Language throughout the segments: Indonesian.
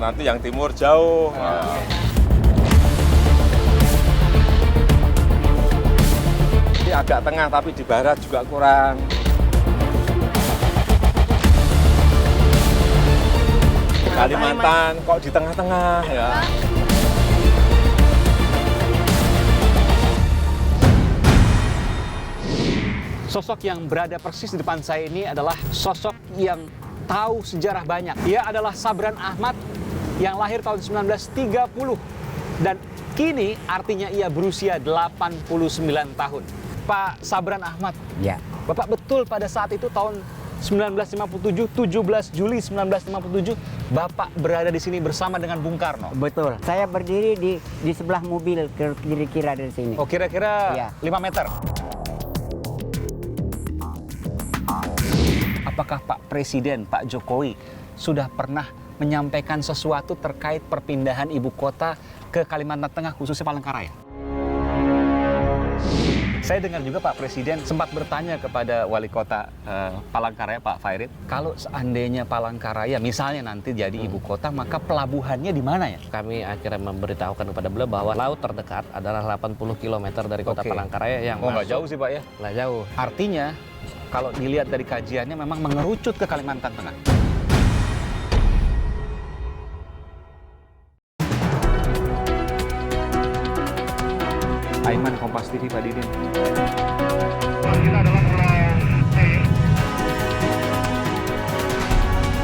nanti yang timur jauh. Ini agak tengah tapi di barat juga kurang. Kalimantan kok di tengah-tengah ya. Sosok yang berada persis di depan saya ini adalah sosok yang tahu sejarah banyak. Ia adalah Sabran Ahmad yang lahir tahun 1930 dan kini artinya ia berusia 89 tahun. Pak Sabran Ahmad, Ya, Bapak betul pada saat itu tahun 1957, 17 Juli 1957, Bapak berada di sini bersama dengan Bung Karno. betul. Saya berdiri di sebelah mobil kira-kira dari sini. Oh, kira-kira Iya. 5 meter. Apakah Pak Presiden, Pak Jokowi, sudah pernah menyampaikan sesuatu terkait perpindahan ibu kota ke Kalimantan Tengah, khususnya Palangkaraya? Saya dengar juga Pak Presiden sempat bertanya kepada Wali Kota Palangkaraya, Pak Fairit, kalau seandainya Palangkaraya misalnya nanti jadi ibu kota, maka pelabuhannya di mana ya? Kami akhirnya memberitahukan kepada beliau bahwa laut terdekat adalah 80 km dari kota Oke. Palangkaraya yang Oh, nggak masuk. jauh sih Pak ya? Nggak jauh. Artinya, kalau dilihat dari kajiannya memang mengerucut ke Kalimantan Tengah. Aiman, Kompas TV, Pak Didin.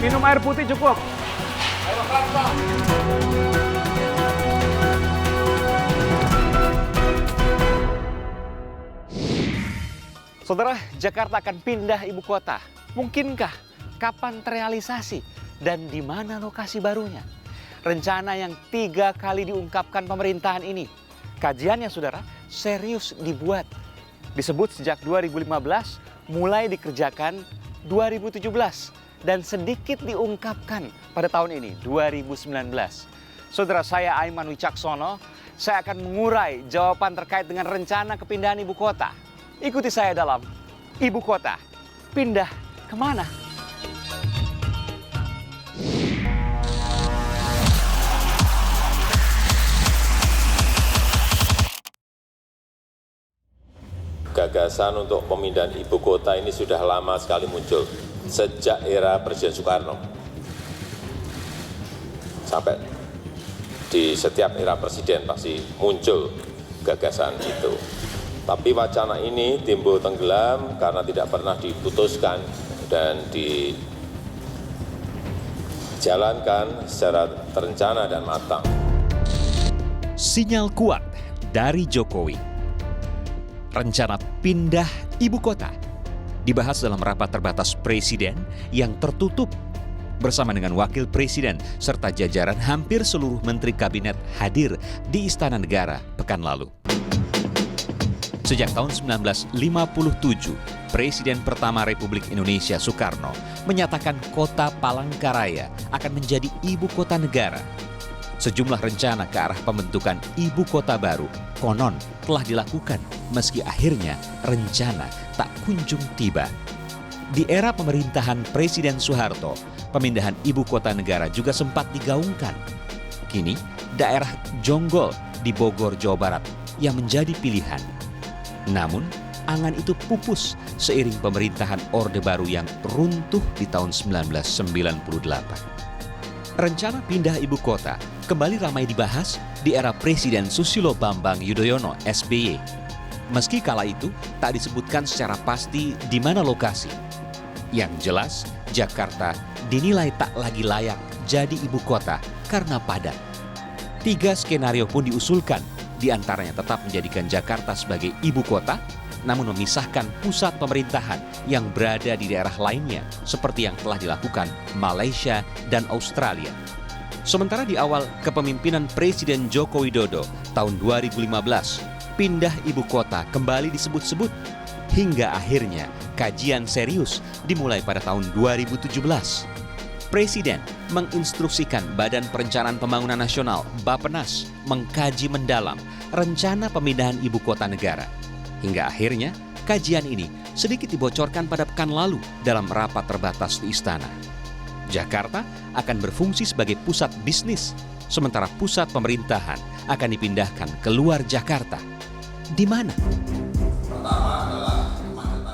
Minum air putih cukup. Saudara, Jakarta akan pindah ibu kota. Mungkinkah? Kapan terrealisasi? Dan di mana lokasi barunya? Rencana yang 3 kali diungkapkan pemerintahan ini. Kajiannya, saudara, serius dibuat. Disebut sejak 2015, mulai dikerjakan 2017. Dan sedikit diungkapkan pada tahun ini, 2019. Saudara, saya Aiman Wicaksono, saya akan mengurai jawaban terkait dengan rencana kepindahan ibu kota. Ikuti saya dalam Ibu Kota Pindah Kemana? Gagasan untuk pemindahan ibu kota ini sudah lama sekali muncul, sejak era Presiden Soekarno. Sampai di setiap era presiden pasti muncul gagasan itu. Tapi wacana ini timbul tenggelam karena tidak pernah diputuskan dan dijalankan secara terencana dan matang. Sinyal kuat dari Jokowi. Rencana pindah ibu kota dibahas dalam rapat terbatas presiden yang tertutup bersama dengan wakil presiden serta jajaran hampir seluruh menteri kabinet hadir di Istana Negara pekan lalu. Sejak tahun 1957, Presiden pertama Republik Indonesia Soekarno menyatakan kota Palangkaraya akan menjadi ibu kota negara. Sejumlah rencana ke arah pembentukan ibu kota baru konon telah dilakukan meski akhirnya rencana tak kunjung tiba. Di era pemerintahan Presiden Soeharto, pemindahan ibu kota negara juga sempat digaungkan. Kini, daerah Jonggol di Bogor, Jawa Barat yang menjadi pilihan. Namun, angan itu pupus seiring pemerintahan Orde Baru yang runtuh di tahun 1998. Rencana pindah ibu kota kembali ramai dibahas di era Presiden Susilo Bambang Yudhoyono (SBY). Meski kala itu tak disebutkan secara pasti di mana lokasi. Yang jelas, Jakarta dinilai tak lagi layak jadi ibu kota karena padat. 3 skenario pun diusulkan, di antaranya tetap menjadikan Jakarta sebagai ibu kota, namun memisahkan pusat pemerintahan yang berada di daerah lainnya, seperti yang telah dilakukan Malaysia dan Australia. Sementara di awal kepemimpinan Presiden Joko Widodo tahun 2015, pindah ibu kota kembali disebut-sebut, hingga akhirnya kajian serius dimulai pada tahun 2017. Presiden menginstruksikan Badan Perencanaan Pembangunan Nasional (Bappenas) mengkaji mendalam rencana pemindahan ibu kota negara. Hingga akhirnya kajian ini sedikit dibocorkan pada pekan lalu dalam rapat terbatas di istana. Jakarta akan berfungsi sebagai pusat bisnis, sementara pusat pemerintahan akan dipindahkan keluar Jakarta. Di mana?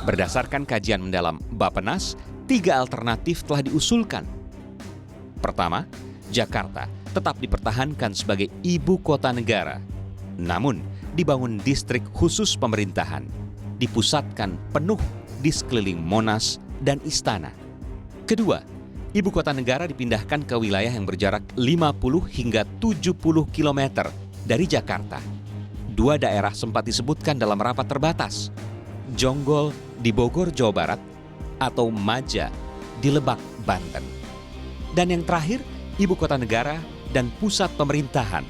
Berdasarkan kajian mendalam Bappenas, 3 alternatif telah diusulkan. Pertama, Jakarta tetap dipertahankan sebagai ibu kota negara. Namun, dibangun distrik khusus pemerintahan, dipusatkan penuh di sekeliling Monas dan Istana. Kedua, ibu kota negara dipindahkan ke wilayah yang berjarak 50 hingga 70 km dari Jakarta. 2 daerah sempat disebutkan dalam rapat terbatas, Jonggol di Bogor, Jawa Barat, atau Maja di Lebak, Banten. Dan yang terakhir, ibu kota negara dan pusat pemerintahan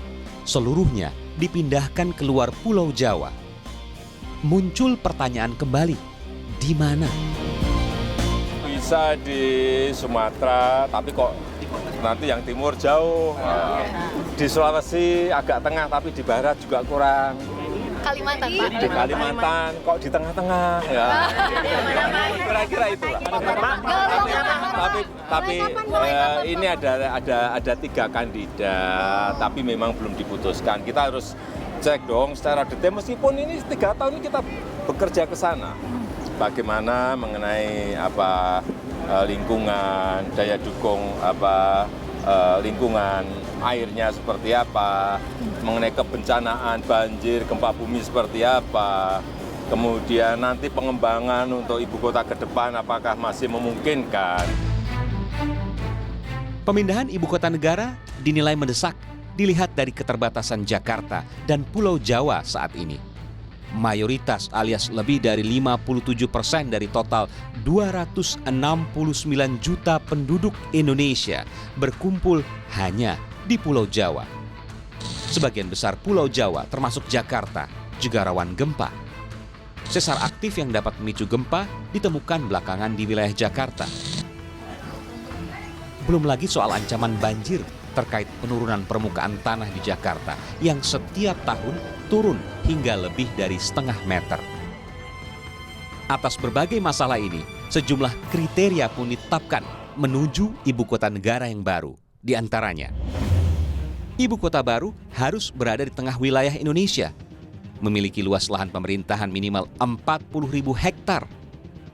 seluruhnya dipindahkan keluar Pulau Jawa. Muncul pertanyaan kembali, di mana? Bisa di Sumatera, tapi kok nanti yang timur jauh. Di Sulawesi agak tengah, tapi di barat juga kurang. Kalimantan, Pak. Di Kalimantan, kok di tengah-tengah ya. Kira-kira itulah. Tapi ini ada 3 kandidat, tapi memang belum diputuskan. Kita harus cek dong secara detail, meskipun ini 3 tahun ini kita bekerja ke sana. Bagaimana mengenai lingkungan, daya dukung lingkungan, airnya seperti apa, mengenai kebencanaan, banjir, gempa bumi seperti apa, kemudian nanti pengembangan untuk ibu kota ke depan apakah masih memungkinkan. Pemindahan ibu kota negara dinilai mendesak dilihat dari keterbatasan Jakarta dan Pulau Jawa saat ini. Mayoritas alias lebih dari 57% dari total 269 juta penduduk Indonesia berkumpul hanya di Pulau Jawa. Sebagian besar Pulau Jawa termasuk Jakarta juga rawan gempa. Sesar aktif yang dapat memicu gempa ditemukan belakangan di wilayah Jakarta. Belum lagi soal ancaman banjir terkait penurunan permukaan tanah di Jakarta yang setiap tahun turun hingga lebih dari setengah meter. Atas berbagai masalah ini, sejumlah kriteria pun ditetapkan menuju ibu kota negara yang baru. Di antaranya, ibu kota baru harus berada di tengah wilayah Indonesia, memiliki luas lahan pemerintahan minimal 40.000 hektar.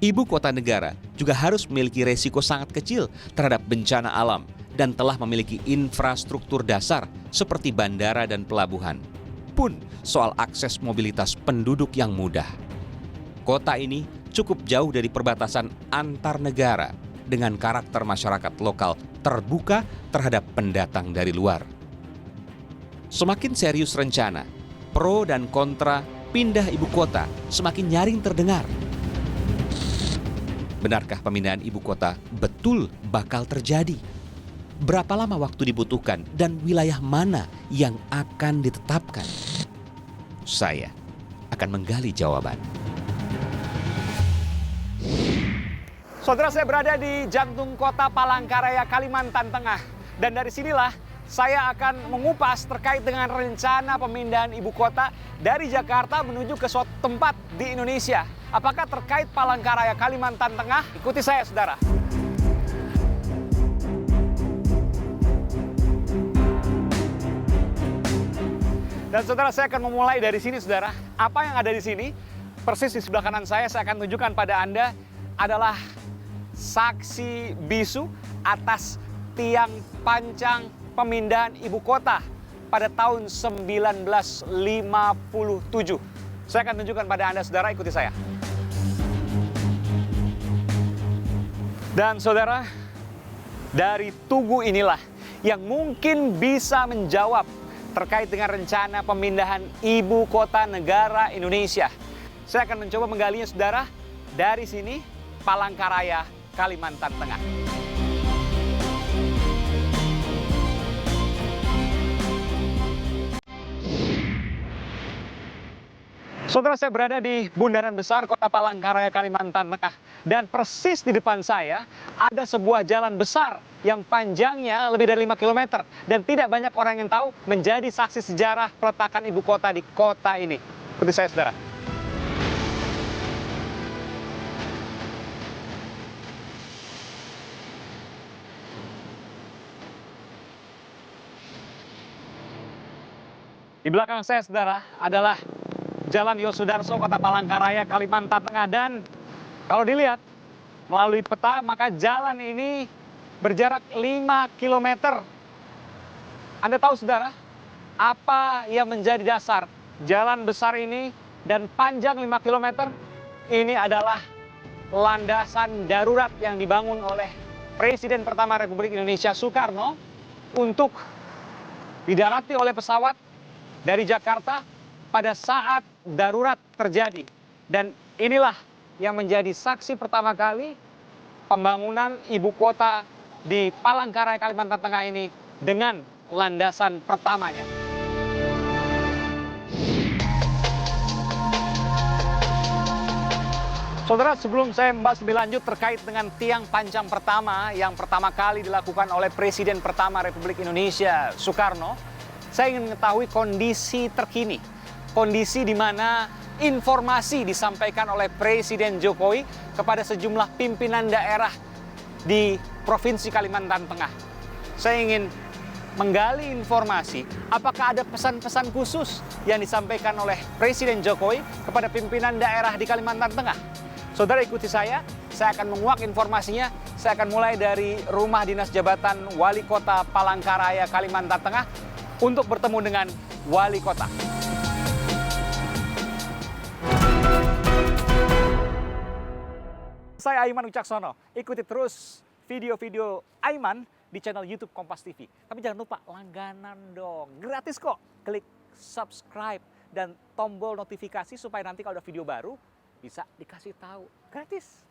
Ibu kota negara juga harus memiliki resiko sangat kecil terhadap bencana alam dan telah memiliki infrastruktur dasar seperti bandara dan pelabuhan. Pun soal akses mobilitas penduduk yang mudah. Kota ini cukup jauh dari perbatasan antar negara dengan karakter masyarakat lokal terbuka terhadap pendatang dari luar. Semakin serius rencana, pro dan kontra pindah ibu kota semakin nyaring terdengar. Benarkah pemindahan ibu kota betul bakal terjadi? Berapa lama waktu dibutuhkan dan wilayah mana yang akan ditetapkan? Saya akan menggali jawaban. Saudara, saya berada di jantung kota Palangkaraya, Kalimantan Tengah. Dan dari sinilah saya akan mengupas terkait dengan rencana pemindahan ibu kota dari Jakarta menuju ke suatu tempat di Indonesia. Apakah terkait Palangkaraya, Kalimantan Tengah? Ikuti saya, saudara. Dan saudara, saya akan memulai dari sini, saudara. Apa yang ada di sini, persis di sebelah kanan saya akan tunjukkan pada Anda adalah saksi bisu atas tiang pancang pemindahan ibu kota pada tahun 1957. Saya akan tunjukkan pada Anda, saudara, ikuti saya. Dan saudara, dari tugu inilah yang mungkin bisa menjawab terkait dengan rencana pemindahan ibu kota negara Indonesia. Saya akan mencoba menggalinya, saudara, dari sini, Palangkaraya, Kalimantan Tengah. Saudara, saya berada di Bundaran Besar Kota Palangkaraya, Kalimantan Tengah. Dan persis di depan saya ada sebuah jalan besar yang panjangnya lebih dari 5 km. Dan tidak banyak orang yang tahu menjadi saksi sejarah peletakan ibu kota di kota ini. Ikuti saya, saudara. Di belakang saya, saudara, adalah Jalan Yosudarso, Kota Palangkaraya, Kalimantan Tengah. Dan kalau dilihat melalui peta, maka jalan ini berjarak 5 km. Anda tahu, saudara, apa yang menjadi dasar jalan besar ini dan panjang 5 km? Ini adalah landasan darurat yang dibangun oleh Presiden pertama Republik Indonesia Soekarno untuk didarati oleh pesawat dari Jakarta pada saat darurat terjadi. Dan inilah yang menjadi saksi pertama kali pembangunan ibu kota di Palangkaraya, Kalimantan Tengah ini dengan landasan pertamanya. Saudara, sebelum saya membahas lebih lanjut terkait dengan tiang panjang pertama yang pertama kali dilakukan oleh Presiden pertama Republik Indonesia Soekarno, saya ingin mengetahui kondisi terkini. Kondisi di mana informasi disampaikan oleh Presiden Jokowi kepada sejumlah pimpinan daerah di Provinsi Kalimantan Tengah. Saya ingin menggali informasi apakah ada pesan-pesan khusus yang disampaikan oleh Presiden Jokowi kepada pimpinan daerah di Kalimantan Tengah. Saudara, ikuti saya akan menguak informasinya. Saya akan mulai dari rumah dinas jabatan Wali Kota Palangkaraya, Kalimantan Tengah untuk bertemu dengan Wali Kota. Saya Aiman Wicaksono. Ikuti terus video-video Aiman di channel YouTube Kompas TV. Tapi jangan lupa langganan dong. Gratis kok. Klik subscribe dan tombol notifikasi supaya nanti kalau ada video baru bisa dikasih tahu. Gratis.